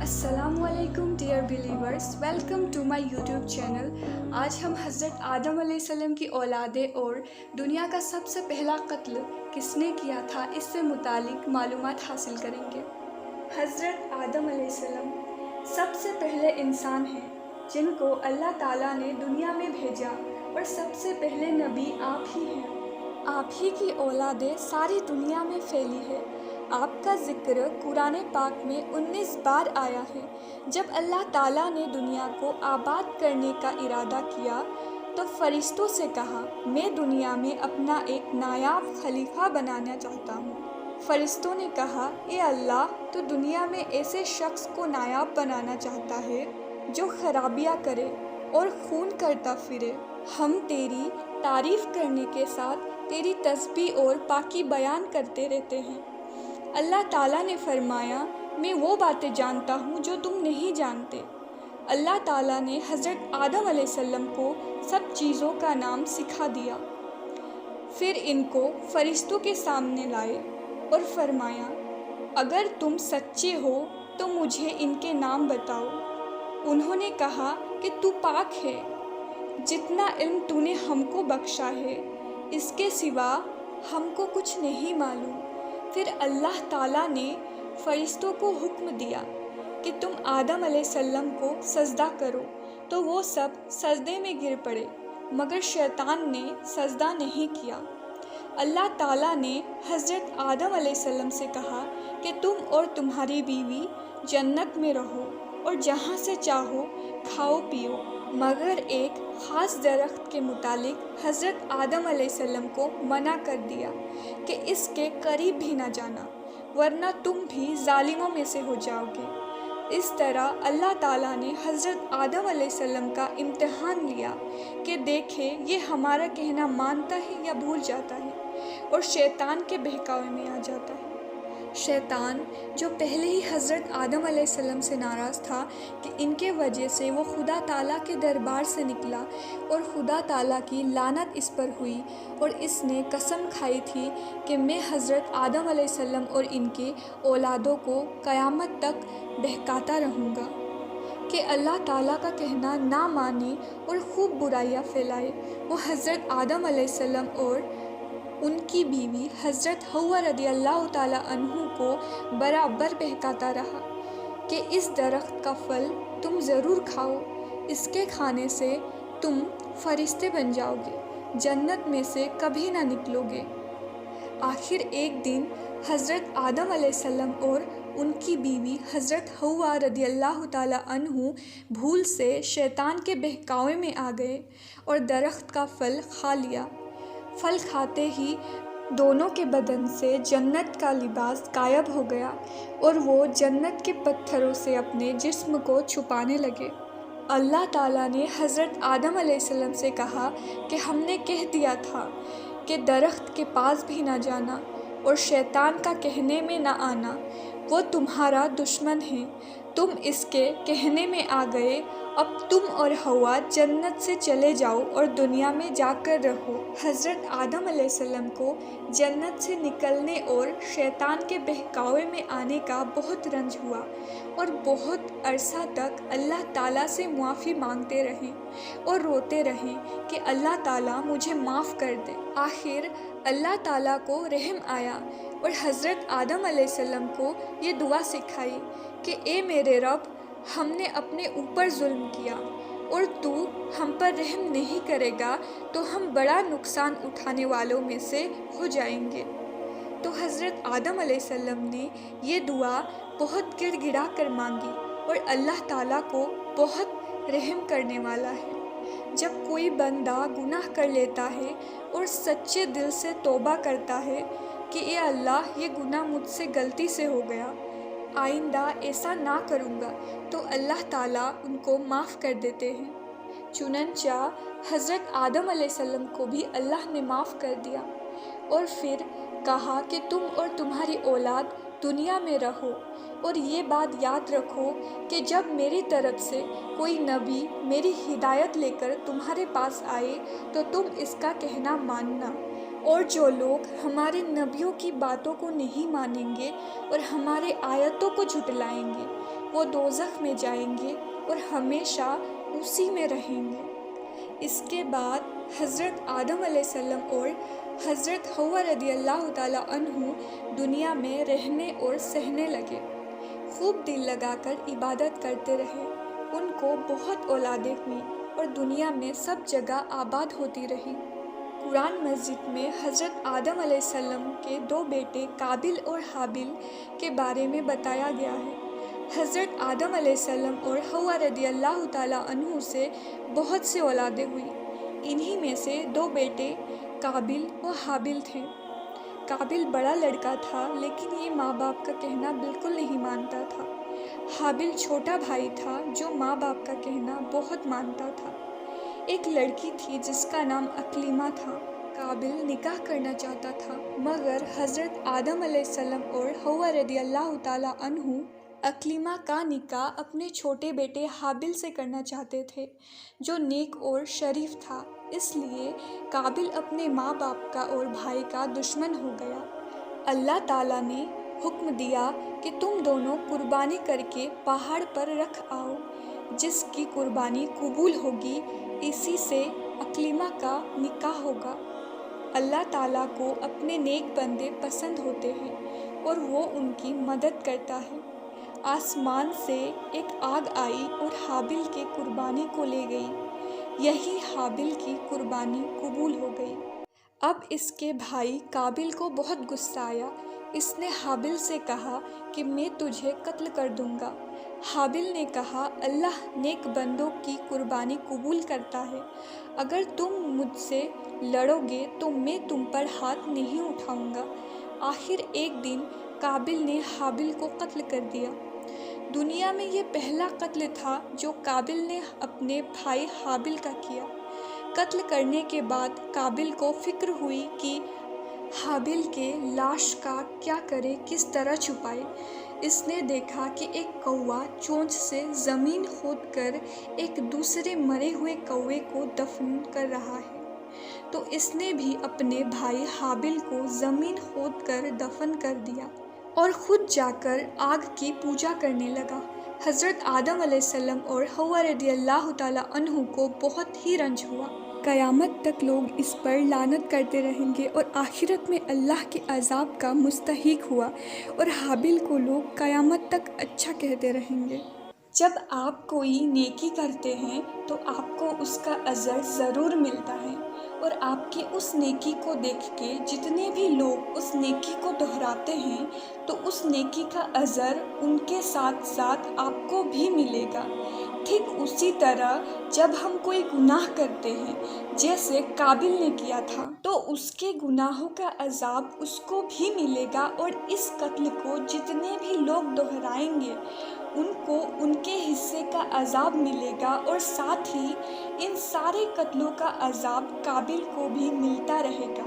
अस्सलाम वालेकुम dear believers, welcome to my YouTube channel. आज हम हज़रत आदम अलैहिस्सलाम की औलादें और दुनिया का सबसे पहला कत्ल किसने किया था इससे मुतालिक मालूमात हासिल करेंगे। हज़रत आदम अलैहिस्सलाम सबसे पहले इंसान हैं जिनको अल्लाह ताला ने दुनिया में भेजा और सबसे पहले नबी आप ही हैं। आप ही की औलादें सारी दुनिया में फैली है। आपका ज़िक्र कुरान पाक में 19 बार आया है। जब अल्लाह ताला ने दुनिया को आबाद करने का इरादा किया तो फरिश्तों से कहा, मैं दुनिया में अपना एक नायाब खलीफा बनाना चाहता हूँ। फरिश्तों ने कहा, ए अल्लाह, तो दुनिया में ऐसे शख्स को नायाब बनाना चाहता है जो खराबियाँ करे और खून करता फिरे। हम तेरी तारीफ़ करने के साथ तेरी तस्बीह और पाकी बयान करते रहते हैं। अल्लाह ताला ने फरमाया, मैं वो बातें जानता हूँ जो तुम नहीं जानते। अल्लाह ताला ने हज़रत आदम अलैहिस्सलाम को सब चीज़ों का नाम सिखा दिया। फिर इनको फरिश्तों के सामने लाए और फरमाया, अगर तुम सच्चे हो तो मुझे इनके नाम बताओ। उन्होंने कहा कि तू पाक है, जितना इल्म तूने हमको बख्शा है इसके सिवा हमको कुछ नहीं मालूम। फिर अल्लाह ताला ने फरिश्तों को हुक्म दिया कि तुम आदम अलैहिस्सलाम को सजदा करो, तो वो सब सजदे में गिर पड़े, मगर शैतान ने सजदा नहीं किया। अल्लाह ताला ने हज़रत आदम अलैहिस्सलाम से कहा कि तुम और तुम्हारी बीवी जन्नत में रहो और जहाँ से चाहो खाओ पियो, मगर एक ख़ास दरख्त के मुतालिक हज़रत आदम अलैहिस्सलाम को मना कर दिया कि इसके करीब भी ना जाना, वरना तुम भी जालिमों में से हो जाओगे। इस तरह अल्लाह ताला ने हज़रत आदम अलैहिस्सलाम का इम्तिहान लिया कि देखे ये हमारा कहना मानता है या भूल जाता है और शैतान के बहकावे में आ जाता है। शैतान जो पहले ही हज़रत आदम अलैहिस्सलाम से नाराज़ था कि इनके वजह से वो खुदा ताला के दरबार से निकला और खुदा ताला की लानत इस पर हुई, और इसने कसम खाई थी कि मैं हज़रत आदम अलैहिस्सलाम और इनके औलादों को क़यामत तक बहकाता रहूँगा कि अल्लाह ताला का कहना ना माने और खूब बुराइयाँ फैलाए। वो हज़रत आदम अलैहिस्सलाम और उनकी बीवी हज़रत हव्वा रज़ियल्लाहु ताला अन्हु को बराबर बहकाता रहा कि इस दरख्त का फल तुम ज़रूर खाओ, इसके खाने से तुम फरिश्ते बन जाओगे, जन्नत में से कभी ना निकलोगे। आखिर एक दिन हज़रत आदम अलैहिस्सलाम और उनकी बीवी हज़रत हव्वा रज़ियल्लाहु ताला अन्हु भूल से शैतान के बहकावे में आ गए और दरख्त का फल खा लिया। फल खाते ही दोनों के बदन से जन्नत का लिबास गायब हो गया और वो जन्नत के पत्थरों से अपने जिस्म को छुपाने लगे। अल्लाह ताला ने हज़रत आदम अलैहिस्सलाम से कहा कि हमने कह दिया था कि दरख्त के पास भी ना जाना और शैतान का कहने में ना आना, वो तुम्हारा दुश्मन है। तुम इसके कहने में आ गए, अब तुम और हव्वा जन्नत से चले जाओ और दुनिया में जाकर रहो। हज़रत आदम अलैहिस्सलाम को जन्नत से निकलने और शैतान के बहकावे में आने का बहुत रंज हुआ और बहुत अरसा तक अल्लाह ताला से मुआफ़ी मांगते रहें और रोते रहें कि अल्लाह ताला मुझे माफ़ कर दे। आखिर अल्लाह ताला को रहम आया और हज़रत आदम अलैहिस्सलाम को ये दुआ सिखाई कि ए मेरे रब, हमने अपने ऊपर जुल्म किया और तू हम पर रहम नहीं करेगा तो हम बड़ा नुकसान उठाने वालों में से हो जाएंगे। तो हज़रत आदम अलैहिस्सलाम ने ये दुआ बहुत गिड़गिड़ा कर मांगी और अल्लाह ताला को बहुत रहम करने वाला है। जब कोई बंदा गुनाह कर लेता है और सच्चे दिल से तौबा करता है कि ए अल्लाह, ये गुनाह मुझसे गलती से हो गया, आइंदा ऐसा ना करूँगा, तो अल्लाह ताला उनको माफ़ कर देते हैं। चुनंचा हज़रत आदम अलैहिस्सलाम को भी अल्लाह ने माफ़ कर दिया और फिर कहा कि तुम और तुम्हारी औलाद दुनिया में रहो और ये बात याद रखो कि जब मेरी तरफ से कोई नबी मेरी हिदायत लेकर तुम्हारे पास आए तो तुम इसका कहना मानना, और जो लोग हमारे नबियों की बातों को नहीं मानेंगे और हमारे आयतों को झुटलाएंगे वो وہ دوزخ میں جائیں گے اور ہمیشہ اسی میں رہیں گے۔ اس کے بعد حضرت آدم علیہ السلام اور حضرت حوا رضی اللہ تعالیٰ عنہ دنیا میں رہنے اور سہنے لگے، خوب دل لگا کر عبادت کرتے رہے۔ ان کو بہت اولادیں ہوئیں اور دنیا میں سب جگہ آباد ہوتی رہی۔ قرآن مجید میں حضرت آدم علیہ السلام کے 2 بیٹے قابل اور حابل کے بارے میں بتایا گیا ہے۔ حضرت آدم علیہ السلام اور حوا رضی اللہ تعالیٰ عنہ سے بہت سی اولادیں ہوئیں۔ انہی میں سے 2 بیٹے قابل و حابل تھے۔ قابل بڑا لڑکا تھا لیکن یہ ماں باپ کا کہنا بالکل نہیں مانتا تھا۔ حابل چھوٹا بھائی تھا جو ماں باپ کا کہنا بہت مانتا تھا۔ ایک لڑکی تھی جس کا نام اکلیمہ تھا۔ قابل نکاح کرنا چاہتا تھا مگر حضرت آدم علیہ السلام اور حوا رضی اللہ تعالیٰ عنہ اکلیمہ کا نکاح اپنے چھوٹے بیٹے حابل سے کرنا چاہتے تھے جو نیک اور شریف تھا، اس لیے قابل اپنے ماں باپ کا اور بھائی کا دشمن ہو گیا۔ اللہ تعالیٰ نے حکم دیا کہ تم دونوں قربانی کر کے پہاڑ پر رکھ آؤ، جس کی قربانی قبول ہوگی اسی سے اکلیمہ کا نکاح ہوگا۔ اللہ تعالیٰ کو اپنے نیک بندے پسند ہوتے ہیں اور وہ ان کی مدد کرتا ہے۔ آسمان سے ایک آگ آئی اور حابل کی قربانی کو لے گئی، یہی حابل کی قربانی قبول ہو گئی۔ اب اس کے بھائی قابل کو بہت غصہ آیا۔ اس نے حابل سے کہا کہ میں تجھے قتل کر دوں گا۔ حابل نے کہا اللہ نیک بندوں کی قربانی قبول کرتا ہے، اگر تم مجھ سے لڑو گے تو میں تم پر ہاتھ نہیں اٹھاؤں گا۔ آخر ایک دن قابل نے حابل کو قتل کر دیا۔ دنیا میں یہ پہلا قتل تھا جو قابل نے اپنے بھائی حابل کا کیا۔ قتل کرنے کے بعد قابل کو فکر ہوئی کہ حابل کے لاش کا کیا کرے، کس طرح چھپائے۔ اس نے دیکھا کہ ایک کوا چونچ سے زمین کھود کر ایک دوسرے مرے ہوئے کوے کو دفن کر رہا ہے، تو اس نے بھی اپنے بھائی حابل کو زمین کھود کر دفن کر دیا اور خود جا کر آگ کی پوجا کرنے لگا۔ حضرت آدم علیہ السلام اور حوا رضی اللہ تعالیٰ عنہ کو بہت ہی رنج ہوا۔ قیامت تک لوگ اس پر لعنت کرتے رہیں گے اور آخرت میں اللہ کے عذاب کا مستحق ہوا، اور حابل کو لوگ قیامت تک اچھا کہتے رہیں گے۔ جب آپ کوئی نیکی کرتے ہیں تو آپ کو اس کا اجر ضرور ملتا ہے، اور آپ کی اس نیکی کو دیکھ کے جتنے بھی لوگ اس نیکی کو دہراتے ہیں تو اس نیکی کا اجر ان کے ساتھ ساتھ آپ کو بھی ملے گا۔ ٹھیک اسی طرح جب ہم کوئی گناہ کرتے ہیں جیسے قابل نے کیا تھا تو اس کے گناہوں کا عذاب اس کو بھی ملے گا، اور اس قتل کو جتنے بھی لوگ دہرائیں گے ان کو ان کے حصے کا عذاب ملے گا، اور ساتھ ہی ان سارے قتلوں کا عذاب قابل کو بھی ملتا رہے گا۔